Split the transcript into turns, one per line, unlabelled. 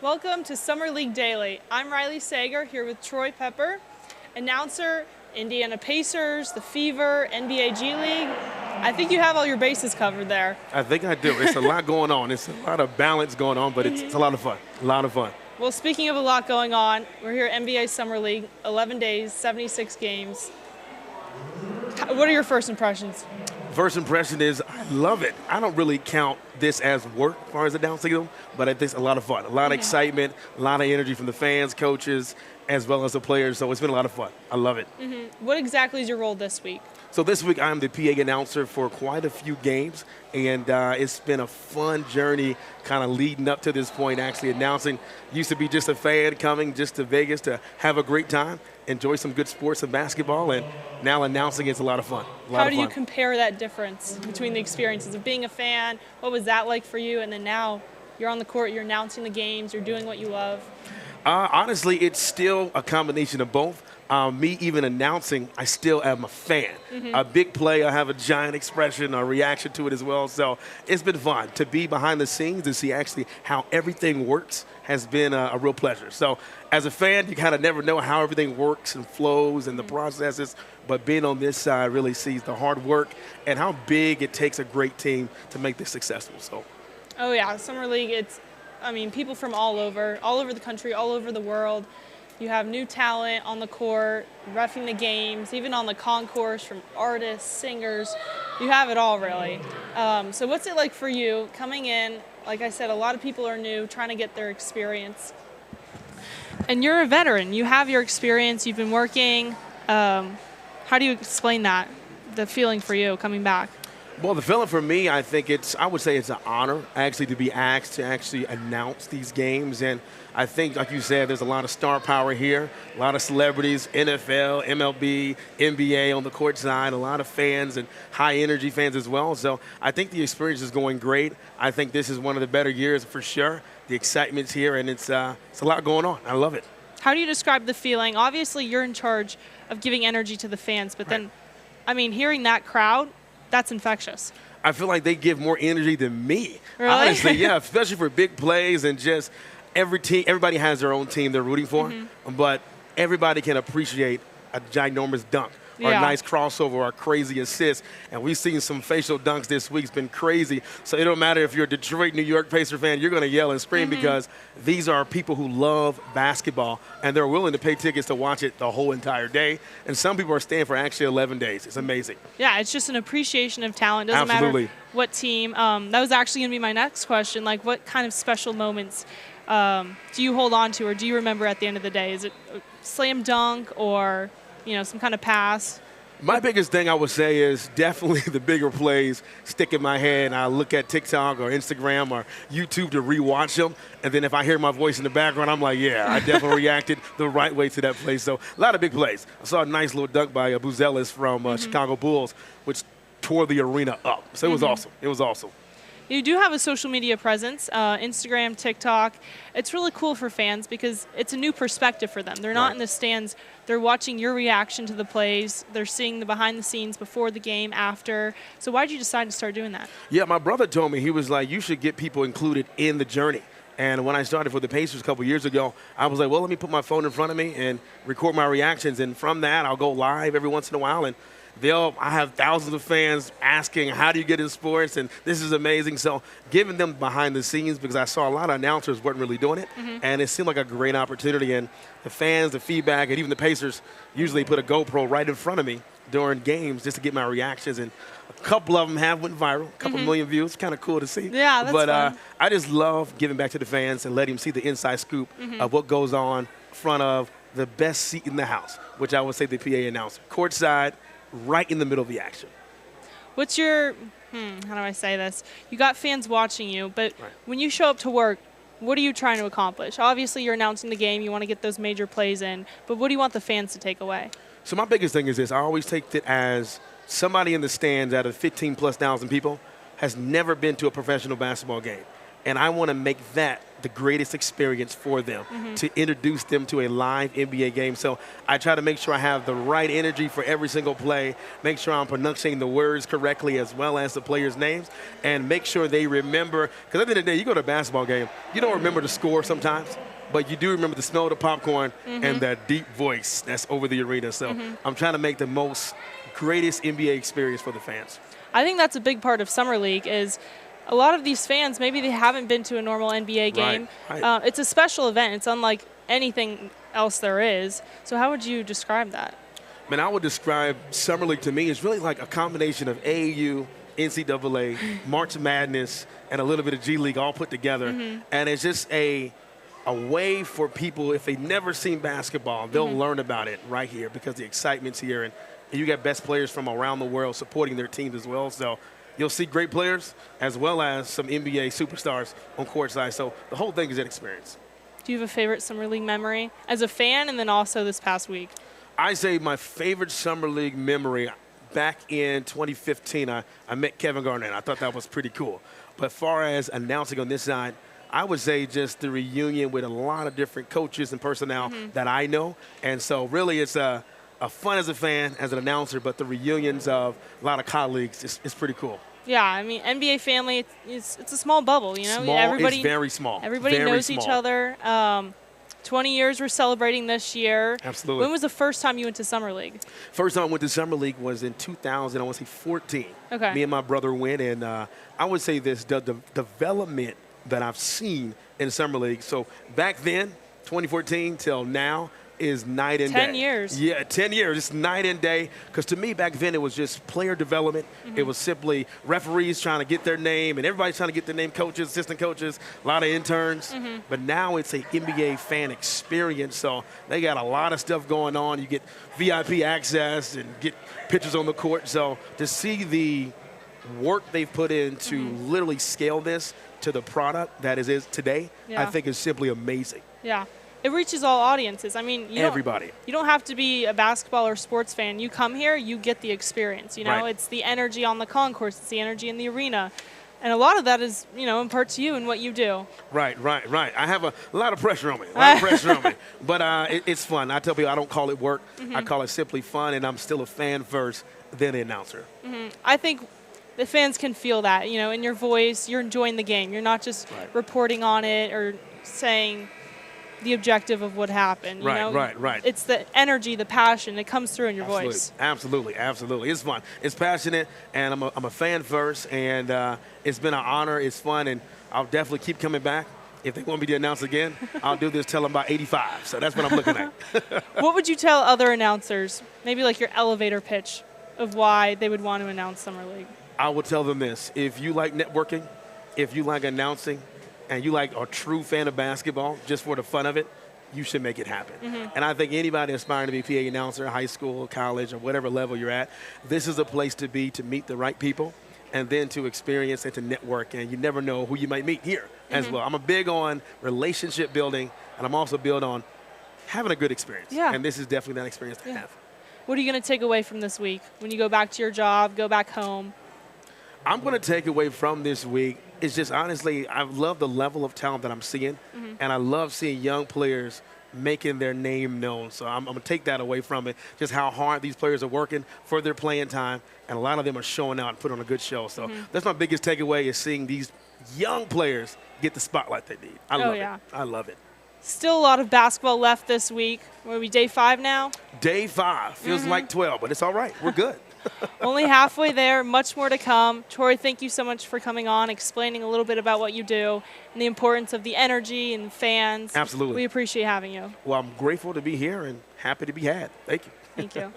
Welcome to Summer League Daily. I'm Riley Sager here with Troy Pepper, announcer, Indiana Pacers, the Fever, NBA G League. I think you have all your bases covered there.
I think I do. It's a lot going on. It's a lot of balance going on, but it's a lot of fun. A lot of fun.
Well, speaking of a lot going on, we're here at NBA Summer League, 11 days, 76 games. What are your first impressions?
First impression is I love it. I don't really count this as work as far as announcing them, but I think it's a lot of fun. A lot of excitement, a lot of energy from the fans, coaches, as well as the players. So it's been a lot of fun. I love it.
What exactly is your role this week?
So this week I'm the PA announcer for quite a few games, and it's been a fun journey kind of leading up to this point, actually announcing. Used to be just a fan coming just to Vegas to have a great time, enjoy some good sports and basketball, and now announcing is a lot of fun.
How do you compare that difference between the experiences of being a fan? What was that like for you? And then now you're on the court, you're announcing the games, you're doing what you love.
Honestly, it's still a combination of both. Me even announcing, I still am a fan. A big play, I have a giant expression, a reaction to it as well. So it's been fun to be behind the scenes and see actually how everything works has been a real pleasure. So as a fan, you kind of never know how everything works and flows and the processes, but being on this side really sees the hard work and how big it takes a great team to make this successful. So.
Oh yeah, Summer League, people from all over the country, all over the world. You have new talent on the court, reffing the games, even on the concourse from artists, singers. You have it all, really. So what's it like for you coming in? Like I said, a lot of people are new, trying to get their experience. And you're a veteran. You have your experience. You've been working. How do you explain that, the feeling for you coming back?
Well, the feeling for me, I would say it's an honor actually to be asked to actually announce these games. And I think, like you said, there's a lot of star power here, a lot of celebrities, NFL, MLB, NBA on the court side, a lot of fans and high energy fans as well. So I think the experience is going great. I think this is one of the better years for sure. The excitement's here, and it's a lot going on. I love it.
How do you describe the feeling? Obviously, you're in charge of giving energy to the fans, but then, hearing that crowd, that's infectious.
I feel like they give more energy than me.
Really?
Honestly, yeah, especially for big plays and just everybody has their own team they're rooting for, but everybody can appreciate a ginormous dunk or a nice crossover or a crazy assist. And we've seen some facial dunks this week. It's been crazy. So it don't matter if you're a Detroit, New York Pacer fan, you're going to yell and scream because these are people who love basketball and they're willing to pay tickets to watch it the whole entire day. And some people are staying for actually 11 days. It's amazing.
Yeah, it's just an appreciation of talent. Doesn't matter what team. That was actually going to be my next question. Like, what kind of special moments do you hold on to or do you remember at the end of the day? Is it a slam dunk or some kind of pass?
My biggest thing I would say is definitely the bigger plays stick in my head. And I look at TikTok or Instagram or YouTube to rewatch them. And then if I hear my voice in the background, I'm like, yeah, I definitely reacted the right way to that play. So a lot of big plays. I saw a nice little dunk by Buzelis from Chicago Bulls, which tore the arena up. So it was awesome. It was awesome.
You do have a social media presence, Instagram, TikTok. It's really cool for fans because it's a new perspective for them. They're not in the stands. They're watching your reaction to the plays. They're seeing the behind the scenes before the game, after. So why did you decide to start doing that? Yeah,
my brother told me, he was like, you should get people included in the journey. And when I started for the Pacers a couple years ago, I was like, well, let me put my phone in front of me and record my reactions. And from that, I'll go live every once in a while. And I have thousands of fans asking, how do you get in sports? And this is amazing. So giving them behind the scenes, because I saw a lot of announcers weren't really doing it. And it seemed like a great opportunity. And the fans, the feedback, and even the Pacers usually put a GoPro right in front of me during games just to get my reactions. And a couple of them have went viral, a couple million views. Kind of cool to see.
Yeah, that's fun.
I just love giving back to the fans and letting them see the inside scoop of what goes on in front of the best seat in the house, which I would say the PA announcer. Courtside, right in the middle of the action.
What's your, how do I say this? You got fans watching you, but when you show up to work, what are you trying to accomplish? Obviously, you're announcing the game. You want to get those major plays in, but what do you want the fans to take away?
So my biggest thing is this. I always take it as somebody in the stands out of 15,000+ people has never been to a professional basketball game. And I want to make that the greatest experience for them, to introduce them to a live NBA game. So I try to make sure I have the right energy for every single play, make sure I'm pronouncing the words correctly as well as the players' names, and make sure they remember, because at the end of the day, you go to a basketball game, you don't remember the score sometimes, but you do remember the smell of the popcorn and that deep voice that's over the arena. So I'm trying to make the most greatest NBA experience for the fans.
I think that's a big part of Summer League is a lot of these fans, maybe they haven't been to a normal NBA game.
Right.
It's a special event. It's unlike anything else there is. So how would you describe that?
Man, I would describe Summer League to me as really like a combination of AAU, NCAA, March Madness, and a little bit of G League all put together. And it's just a way for people, if they've never seen basketball, they'll learn about it right here because the excitement's here. And you got best players from around the world supporting their teams as well. So you'll see great players as well as some NBA superstars on courtside. So the whole thing is an experience.
Do you have a favorite Summer League memory as a fan and then also this past week?
I say my favorite Summer League memory, back in 2015, I met Kevin Garnett. I thought that was pretty cool. But as far as announcing on this side, I would say just the reunion with a lot of different coaches and personnel that I know. And so really it's a fun as a fan, as an announcer, but the reunions of a lot of colleagues is pretty cool.
Yeah, I mean, NBA family, it's a small bubble, you know?
Small, it's very small.
Everybody
very
knows
small.
each other. 20 years we're celebrating this year.
Absolutely.
When was the first time you went to Summer League?
First time I went to Summer League was in 2000, I want to say 14.
Okay.
Me and my brother went, and I would say this, the development that I've seen in Summer League. So back then, 2014 till now, is night and day.
10 years.
Yeah, 10 years. It's night and day. Because to me, back then, it was just player development. It was simply referees trying to get their name, and everybody's trying to get their name, coaches, assistant coaches, a lot of interns. But now it's a NBA fan experience. So they got a lot of stuff going on. You get VIP access and get pictures on the court. So to see the work they've put in to literally scale this to the product that it is today, I think is simply amazing.
Yeah. It reaches all audiences. I mean,
Everybody.
You don't have to be a basketball or sports fan. You come here, you get the experience. You know, it's the energy on the concourse, it's the energy in the arena. And a lot of that is, you know, in part to you and what you do.
Right. I have a lot of pressure on me, But it's fun. I tell people I don't call it work. I call it simply fun, and I'm still a fan first, then the announcer.
I think the fans can feel that, you know, in your voice. You're enjoying the game. You're not just reporting on it or saying the objective of what happened. You know?
Right.
It's the energy, the passion. It comes through in your voice.
Absolutely. It's fun. It's passionate, and I'm a fan first, and it's been an honor. It's fun, and I'll definitely keep coming back. If they want me to announce again, I'll do this till I'm about 85. So that's what I'm looking at.
What would you tell other announcers, maybe like your elevator pitch of why they would want to announce Summer League?
I would tell them this. If you like networking, if you like announcing, and you like a true fan of basketball just for the fun of it, you should make it happen. And I think anybody aspiring to be a PA announcer, high school, college, or whatever level you're at, this is a place to be, to meet the right people, and then to experience and to network. And you never know who you might meet here as well. I'm a big on relationship building, and I'm also big on having a good experience.
Yeah.
And this is definitely that experience to have.
What are you going to take away from this week when you go back to your job, go back home?
I'm going to take away from this week is just honestly, I love the level of talent that I'm seeing, and I love seeing young players making their name known. So I'm going to take that away from it, just how hard these players are working for their playing time, and a lot of them are showing out and putting on a good show. So that's my biggest takeaway, is seeing these young players get the spotlight they need. I love it. I love it.
Still a lot of basketball left this week. Are we day 5 now?
Day 5. Feels like 12, but it's all right. We're good.
Only halfway there, much more to come. Troy, thank you so much for coming on, explaining a little bit about what you do and the importance of the energy and fans.
Absolutely.
We appreciate having you.
Well, I'm grateful to be here and happy to be had. Thank you.
Thank you.